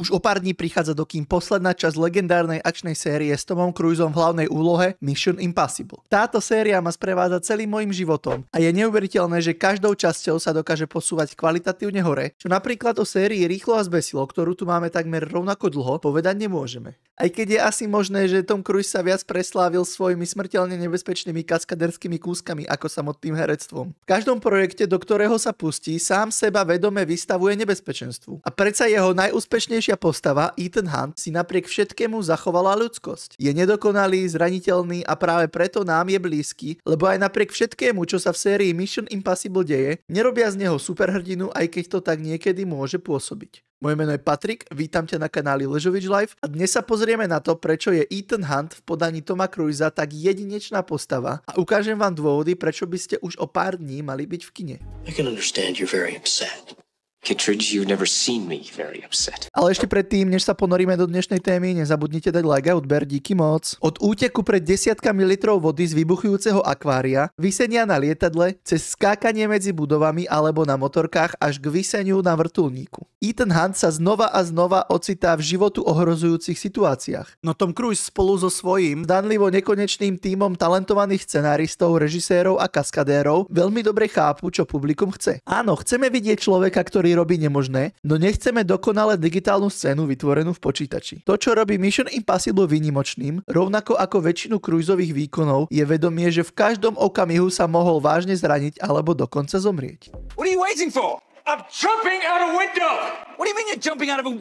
Už o pár dní prichádza do kín posledná časť legendárnej akčnej série s Tomom Cruisom v hlavnej úlohe Mission Impossible. Táto séria ma sprevádza celým mojím životom a je neuveriteľné, že každou časťou sa dokáže posúvať kvalitatívne hore, čo napríklad o sérii Rýchlo a zbesilo, ktorú tu máme takmer rovnako dlho, povedať nemôžeme. Aj keď je asi možné, že Tom Cruise sa viac preslávil svojimi smrteľne nebezpečnými kaskaderskými kúskami ako samotným herectvom. V každom projekte, do ktorého sa pustí, sám seba vedome vystavuje nebezpečenstvu. A predsa jeho najúspešnejšia postava, Ethan Hunt, si napriek všetkému zachovala ľudskosť. Je nedokonalý, zraniteľný a práve preto nám je blízky, lebo aj napriek všetkému, čo sa v sérii Mission Impossible deje, nerobia z neho superhrdinu, aj keď to tak niekedy môže pôsobiť. Moje meno je Patrik, vítam ťa na kanáli Ležovič Live a dnes sa pozrieme na to, prečo je Ethan Hunt v podaní Toma Cruisa tak jedinečná postava a ukážem vám dôvody, prečo by ste už o pár dní mali byť v kine. I can understand you're very upset. Kittredge, you've never seen me very upset. Ale ešte predtým, než sa ponoríme do dnešnej témy, nezabudnite dať like a odber, díky moc. Od úteku pred desiatkami litrov vody z vybuchujúceho akvária, visenia na lietadle, cez skákanie medzi budovami alebo na motorkách až k viseniu na vrtuľníku. Ethan Hunt sa znova a znova ocitá v životu ohrozujúcich situáciách. No Tom Cruise spolu so svojím zdanlivo nekonečným tímom talentovaných scenáristov, režisérov a kaskadérov veľmi dobre chápu, čo publikum chce. Áno, chceme vidieť človeka, ktorý robí nemožné, no nechceme dokonale digitálnu scénu vytvorenú v počítači. To, čo robí Mission Impossible výnimočným, rovnako ako väčšinu cruisových výkonov, je vedomie, že v každom okamihu sa mohol vážne zraniť alebo dokonca zomrieť. What are you waiting for? I'm jumping out a window! What do you mean you're jumping out of a...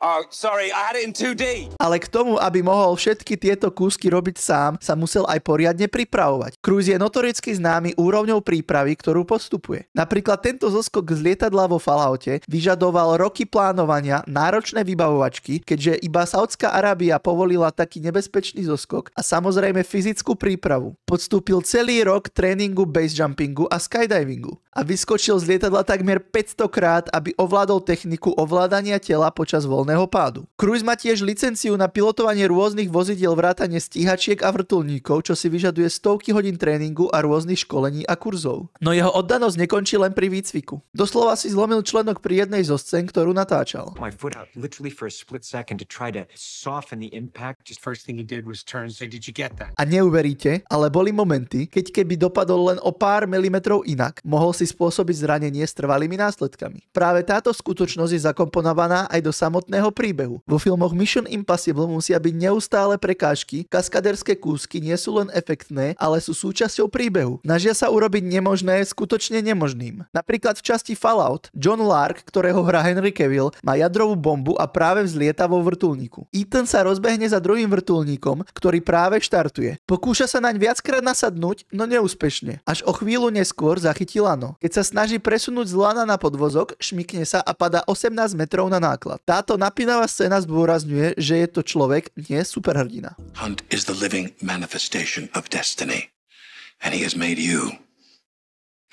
Oh, sorry, I had it in 2D. Ale k tomu, aby mohol všetky tieto kúsky robiť sám, sa musel aj poriadne pripravovať. Cruise je notoricky známy úrovňou prípravy, ktorú postupuje. Napríklad tento zoskok z lietadla vo Falloute vyžadoval roky plánovania, náročné vybavovačky, keďže iba Saudská Arábia povolila taký nebezpečný zoskok a samozrejme fyzickú prípravu. Podstúpil celý rok tréningu base jumpingu a skydivingu a vyskočil z lietadla takmer 500 krát, aby ovládol techniku ovládania tela počas voľného pádu. Cruise má tiež licenciu na pilotovanie rôznych vozidiel vrátane stíhačiek a vrtuľníkov, čo si vyžaduje stovky hodín tréningu a rôznych školení a kurzov. No jeho oddanosť nekončí len pri výcviku. Doslova si zlomil členok pri jednej zo scén, ktorú natáčal. My foot out literally for a split second to try to soften the impact. Just first thing he did was turn and say, "Did you get that?" A neuveríte, ale boli momenty, keď keby dopadol len o pár milimetrov inak, mohol si spôsobiť zranenie s trvalými následkami. Práve táto skutočnosť je zakomponovaná aj do samotného príbehu. Vo filmoch Mission Impossible musia byť neustále prekážky, kaskaderské kúsky nie sú len efektné, ale sú súčasťou príbehu. Snažia sa urobiť nemožné skutočne nemožným. Napríklad v časti Fallout John Lark, ktorého hrá Henry Cavill, má jadrovú bombu a práve vzlieta vo vrtuľníku. Ethan sa rozbehne za druhým vrtuľníkom, ktorý práve štartuje. Pokúša sa naň viackrát nasadnúť, no neúspešne. Až o chvíľu neskôr zachytí lano. Keď sa snaží presunúť z lana na podvozok, šmykne sa a padá 18 metrov na náklad. Táto napínavá scéna zdôrazňuje, že je to človek, nie superhrdina. Hunt is the living manifestation of destiny, and he has made you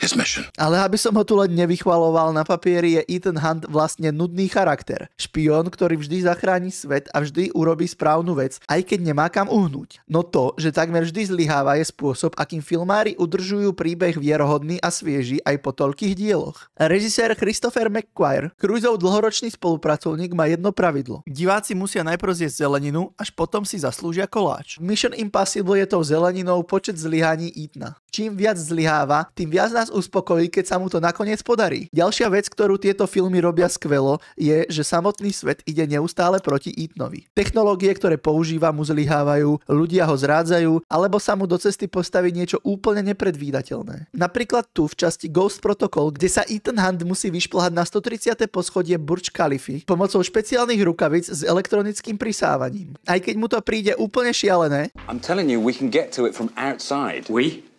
his mission. Ale aby som ho tu len nevychvaloval, na papieri je Ethan Hunt vlastne nudný charakter. Špión, ktorý vždy zachráni svet a vždy urobí správnu vec, aj keď nemá kam uhnúť. No to, že takmer vždy zlyháva, je spôsob, akým filmári udržujú príbeh vierohodný a svieži aj po toľkých dieloch. Režisér Christopher McQuarrie, Cruiseov dlhoročný spolupracovník, má jedno pravidlo. Diváci musia najprv zjesť zeleninu, až potom si zaslúžia koláč. Mission Impossible je tou zeleninou počet zlyhaní Ethana. Čím viac zlyháva, tým viac nás uspokojí, keď sa mu to nakoniec podarí. Ďalšia vec, ktorú tieto filmy robia skvelo, je, že samotný svet ide neustále proti Ethanovi. Technológie, ktoré používa, mu zlyhávajú, ľudia ho zrádzajú, alebo sa mu do cesty postaví niečo úplne nepredvídateľné. Napríklad tu v časti Ghost Protocol, kde sa Ethan Hunt musí vyšplhať na 130. poschodie Burj Khalify pomocou špeciálnych rukavic s elektronickým prisávaním. Aj keď mu to príde úplne šialené, I'm telling you, we can get to it from outside. We?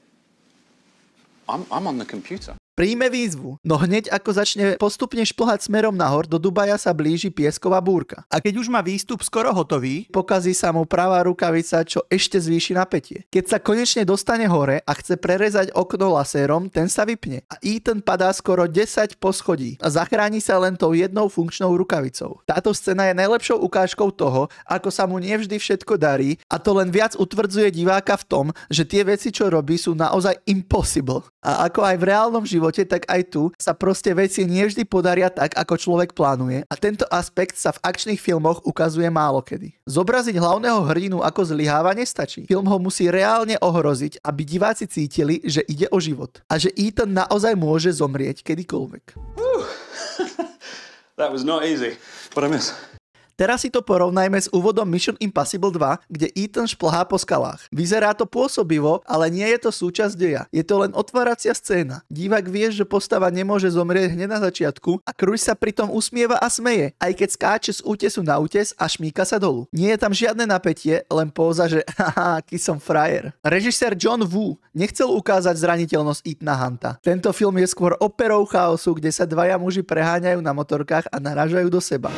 I'm on the computer. príjme výzvu, no hneď ako začne postupne šplhať smerom nahor, do Dubaja sa blíži piesková búrka. A keď už má výstup skoro hotový, pokazí sa mu pravá rukavica, čo ešte zvýši napätie. Keď sa konečne dostane hore a chce prerezať okno lasérom, ten sa vypne a Ethan padá skoro 10 poschodí a zachráni sa len tou jednou funkčnou rukavicou. Táto scéna je najlepšou ukážkou toho, ako sa mu nevždy všetko darí, a to len viac utvrdzuje diváka v tom, že tie veci, čo robí, sú naozaj impossible. A ako aj v reálnom živote živote, tak aj tu sa proste veci nevždy podaria tak, ako človek plánuje a tento aspekt sa v akčných filmoch ukazuje málokedy. Zobraziť hlavného hrdinu ako zlyháva nestačí. Film ho musí reálne ohroziť, aby diváci cítili, že ide o život a že Ethan naozaj môže zomrieť kedykoľvek. That was not easy. What I miss? Teraz si to porovnajme s úvodom Mission Impossible 2, kde Ethan šplhá po skalách. Vyzerá to pôsobivo, ale nie je to súčasť deja. Je to len otváracia scéna. Divák vie, že postava nemôže zomrieť hneď na začiatku a Cruise sa pritom usmieva a smeje, aj keď skáče z útesu na útes a šmíka sa dolu. Nie je tam žiadne napätie, len póza, že haha, aký som frajer. Režisér John Woo nechcel ukázať zraniteľnosť Ethana Hunta. Tento film je skôr operou chaosu, kde sa dvaja muži preháňajú na motorkách a narážajú do seba.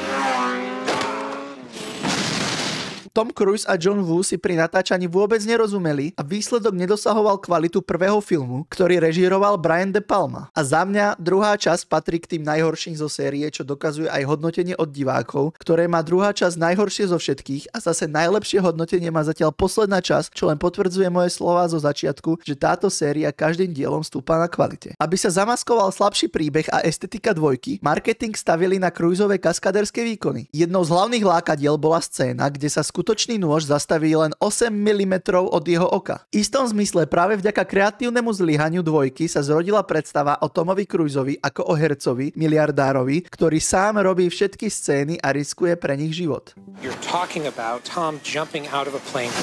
Tom Cruise a John Woo si pri natáčaní vôbec nerozumeli a výsledok nedosahoval kvalitu prvého filmu, ktorý režíroval Brian De Palma. A za mňa druhá časť patrí k tým najhorším zo série, čo dokazuje aj hodnotenie od divákov, ktoré má druhá časť najhoršie zo všetkých a zase najlepšie hodnotenie má zatiaľ posledná časť, čo len potvrdzuje moje slová zo začiatku, že táto séria každým dielom stúpa na kvalite. Aby sa zamaskoval slabší príbeh a estetika dvojky, marketing stavili na Cruiseové kaskaderské výkony. Jednou z hlavných lákadiel bola scéna, kde sa skutočný nôž zastaví len 8 mm od jeho oka. V istom zmysle práve vďaka kreatívnemu zlyhaniu dvojky sa zrodila predstava o Tomovi Cruiseovi ako o hercovi, miliardárovi, ktorý sám robí všetky scény a riskuje pre nich život. You're talking about Tom jumping out of a plane.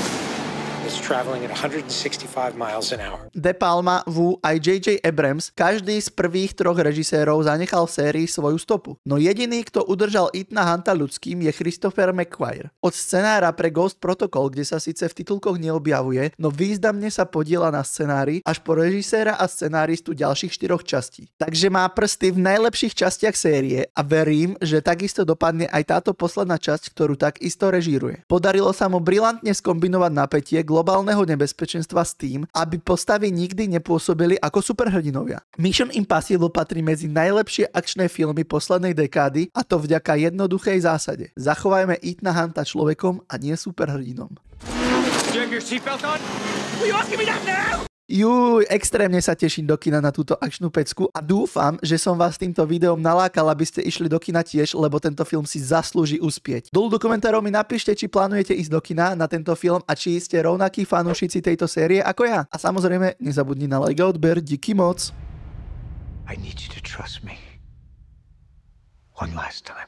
Is traveling at 165 miles an hour. De Palma, Woo aj J.J. Abrams, každý z prvých troch režisérov zanechal v sérii svoju stopu. No jediný, kto udržal Ethana Hunta ľudským, je Christopher McQuarrie. Od scenára pre Ghost Protocol, kde sa síce v titulkoch neobjavuje, no významne sa podieľa na scenári, až po režiséra a scenáristu ďalších 4 častí. Takže má prsty v najlepších častiach série a verím, že takisto dopadne aj táto posledná časť, ktorú takisto režíruje. Podarilo sa mu brilantne skombinovať napätie globálneho nebezpečenstva s tým, aby postavy nikdy nepôsobili ako superhrdinovia. Mission Impossible patrí medzi najlepšie akčné filmy poslednej dekády a to vďaka jednoduchej zásade. Zachovajme Ethana Hunta človekom a nie superhrdinom. Extrémne sa teším do kina na túto akčnú pecku a dúfam, že som vás týmto videom nalákal, aby ste išli do kina tiež, lebo tento film si zaslúži uspieť. Dolu do komentárov mi napíšte, či plánujete ísť do kina na tento film a či ste rovnakí fanúšici tejto série ako ja. A samozrejme, nezabudni na like a odber, díky moc. I need you to trust me. One last time.